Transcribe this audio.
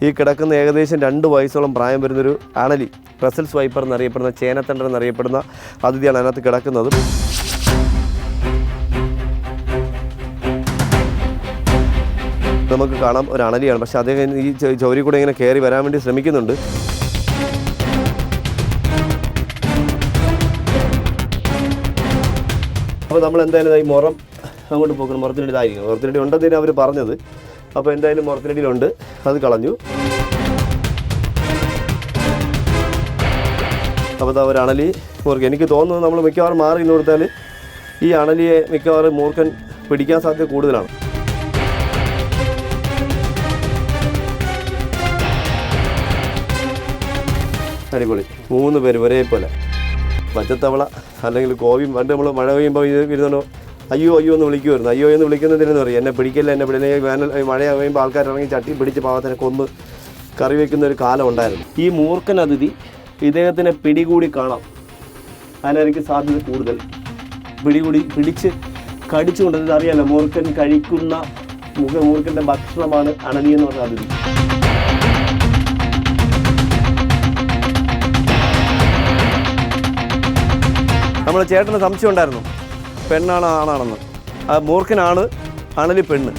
ഈ കിടക്കുന്ന ഏകദേശം 2 വയസ്സോളം പ്രായം വരുന്നൊരു അണലി, ബ്രസൽസ് വൈപ്പർ എന്നറിയപ്പെടുന്ന, ചേനത്തണ്ടൻ എന്നറിയപ്പെടുന്ന അതിഥിയാണ് അതിനകത്ത് കിടക്കുന്നത്. നമുക്ക് കാണാം ഒരു അണലിയാണ്. പക്ഷേ അദ്ദേഹം ഈ ചൗരി കൂടെ ഇങ്ങനെ കയറി വരാൻ വേണ്ടി ശ്രമിക്കുന്നുണ്ട്. അപ്പോൾ നമ്മൾ എന്തായാലും ഈ മുറം അങ്ങോട്ട് പോക്കണം. മുറത്തിനടി ഇതായിരിക്കും, മുറത്തിനടി ഉണ്ടെന്നതിന് അവർ പറഞ്ഞത്. അപ്പോൾ എന്തായാലും മുറത്തിനടിയിലുണ്ട്, അത് കളഞ്ഞു. അപ്പോൾ ഒരു അണലി മൂർഖൻ, എനിക്ക് തോന്നുന്നത് നമ്മൾ മിക്കവാറും മാറി നിന്ന് കൊടുത്താൽ ഈ അണലിയെ മിക്കവാറും മൂർഖൻ പിടിക്കാൻ സാധ്യത കൂടുതലാണ്. അടിപൊളി, 3 പേര് ഒരേപോലെ. പച്ചത്തവള അല്ലെങ്കിൽ കോവിയും പണ്ട് നമ്മൾ മഴ പെയ്യുമ്പോൾ ഇരുന്നോ അയ്യോ അയ്യോ എന്ന് വിളിക്കുമായിരുന്നു. അയ്യോ എന്ന് വിളിക്കുന്നതിനെന്ന് പറയും, എന്നെ പിടിക്കില്ല, എന്നെ പിടില്ലെങ്കിൽ മഴ പെയ്യുമ്പോൾ ആൾക്കാർ ഇറങ്ങി ചട്ടി പിടിച്ച് പാവത്തിനെ കൊന്ന് കറി വയ്ക്കുന്ന ഒരു കാലം ഉണ്ടായിരുന്നു. ഈ മൂർഖൻ അതിഥി ഇദ്ദേഹത്തിനെ പിടികൂടി കാണാം, അതിനായിരിക്കും സാധ്യത കൂടുതൽ. പിടിച്ച് കടിച്ചു കൊണ്ടത് അറിയാമല്ലോ, മൂർഖൻ കഴിക്കുന്ന മൂർഖൻ്റെ ഭക്ഷണമാണ് അണലി എന്ന് പറഞ്ഞ അതിഥി. നമ്മൾ ചേട്ടന് സംശയം ഉണ്ടായിരുന്നു പെണ്ണാണ് ആണാണെന്ന്. ആ മൂർഖനാണ്, അണലി പെണ്ണ്.